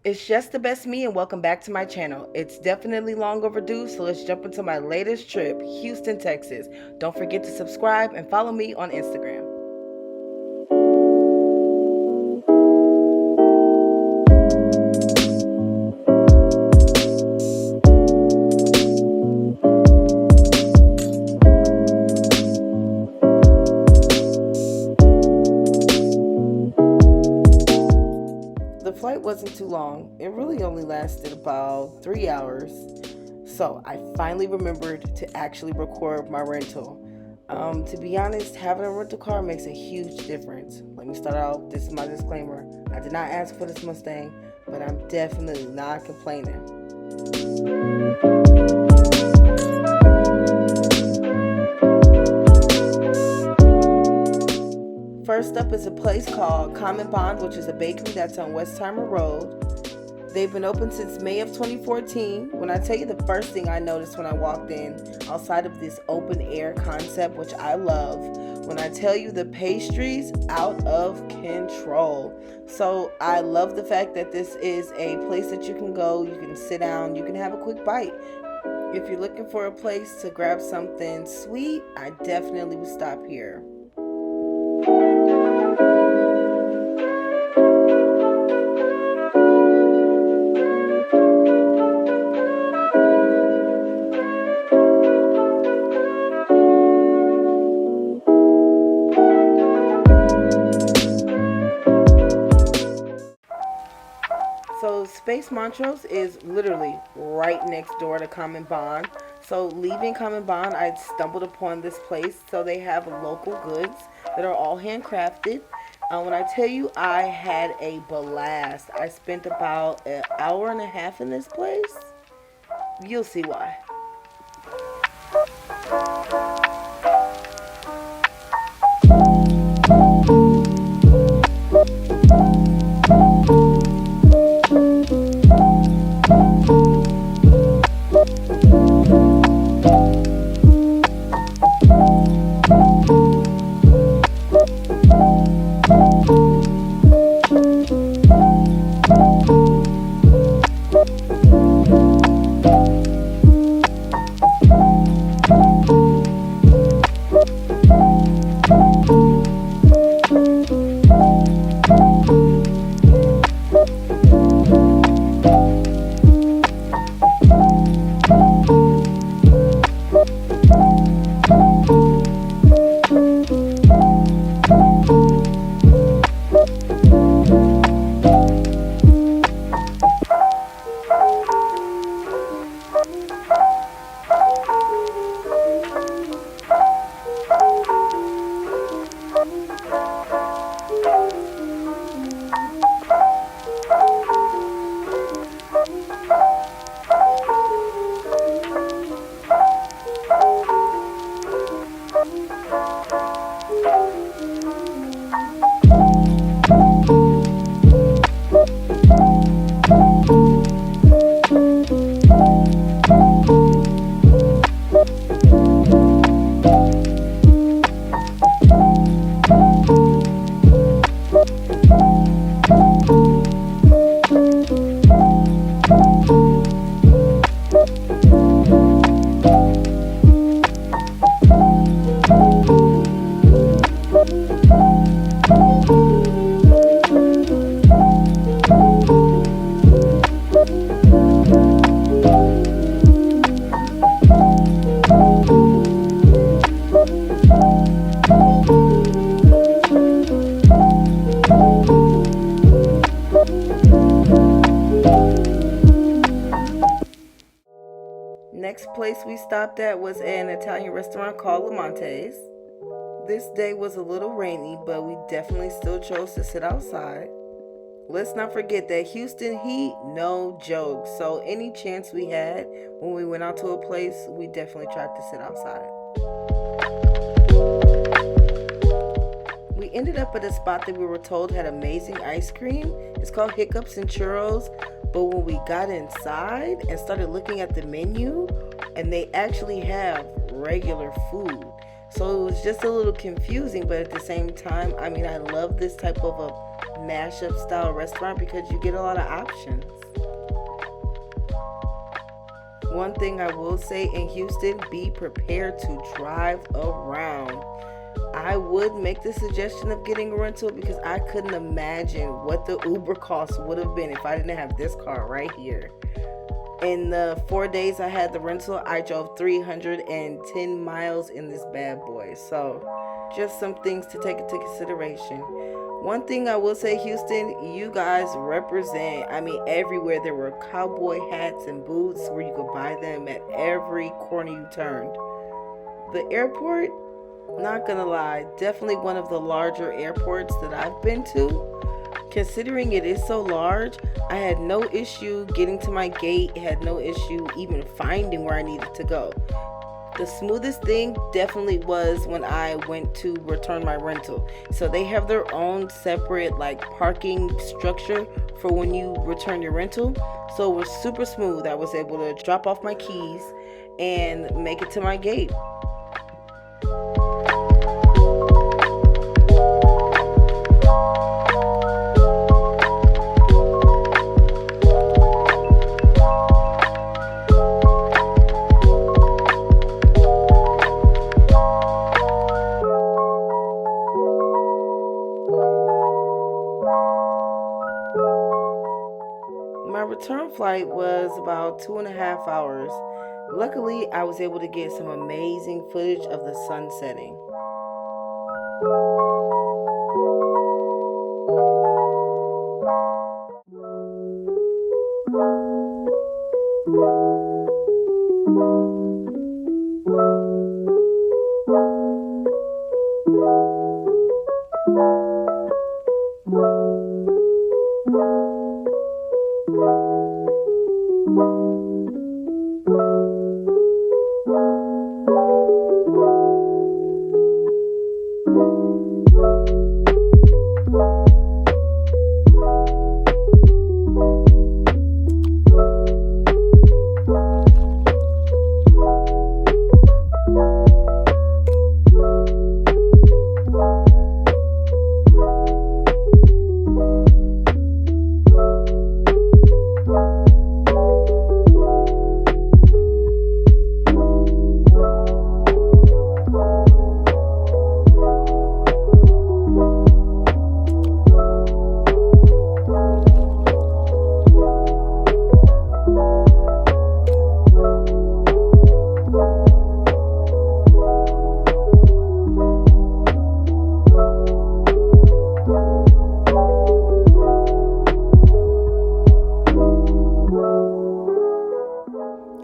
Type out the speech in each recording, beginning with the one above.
It's just the best me, and welcome back to my channel. It's definitely long overdue, so let's jump into my latest trip, Houston, Texas. Don't forget to subscribe and follow me on Instagram. The flight wasn't too long. It really only lasted about 3 hours. So I finally remembered to actually record my rental. To be honest, having a rental car makes a huge difference. Let me start out. This is my disclaimer. I did not ask for this Mustang, but I'm definitely not complaining. First up is a place called Common Bond, which is a bakery that's on Westheimer Road. They've been open since May of 2014. When I tell you the first thing I noticed when I walked in, outside of this open air concept, which I love, when I tell you the pastries, out of control. So I love the fact that this is a place that you can go, you can sit down, you can have a quick bite. If you're looking for a place to grab something sweet, I definitely would stop here. So Space Montrose is literally right next door to Common Bond. So leaving Common Bond, I stumbled upon this place. So they have local goods that are all handcrafted. When I tell you I had a blast, I spent about an hour and a half in this place. You'll see why. Next place we stopped at was an Italian restaurant called Lamonte's. This day was a little rainy, but we definitely still chose to sit outside. Let's not forget that Houston heat, no joke. So any chance we had when we went out to a place, we definitely tried to sit outside. We ended up at a spot that we were told had amazing ice cream. It's called Hiccups and Churros. But when we got inside and started looking at the menu, and they actually have regular food. So it was just a little confusing, but at the same time, I mean, I love this type of a mashup style restaurant because you get a lot of options. One thing I will say in Houston, be prepared to drive around. I would make the suggestion of getting a rental because I couldn't imagine what the Uber cost would have been if I didn't have this car right here. In the 4 days I had the rental, I drove 310 miles in this bad boy. So just some things to take into consideration. One thing I will say, Houston, you guys represent. I mean, everywhere there were cowboy hats and boots where you could buy them at every corner you turned. The airport, not gonna lie, definitely one of the larger airports that I've been to. Considering it is so large, I had no issue getting to my gate, had no issue even finding where I needed to go. The smoothest thing definitely was when I went to return my rental. So they have their own separate like parking structure for when you return your rental. So it was super smooth. I was able to drop off my keys and make it to my gate. My return flight was about 2.5 hours. Luckily, I was able to get some amazing footage of the sun setting.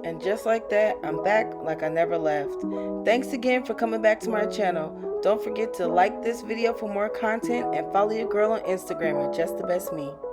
And just like that, I'm back like I never left. Thanks again for coming back to my channel. Don't forget to like this video for more content and follow your girl on Instagram at JustTheBestMe.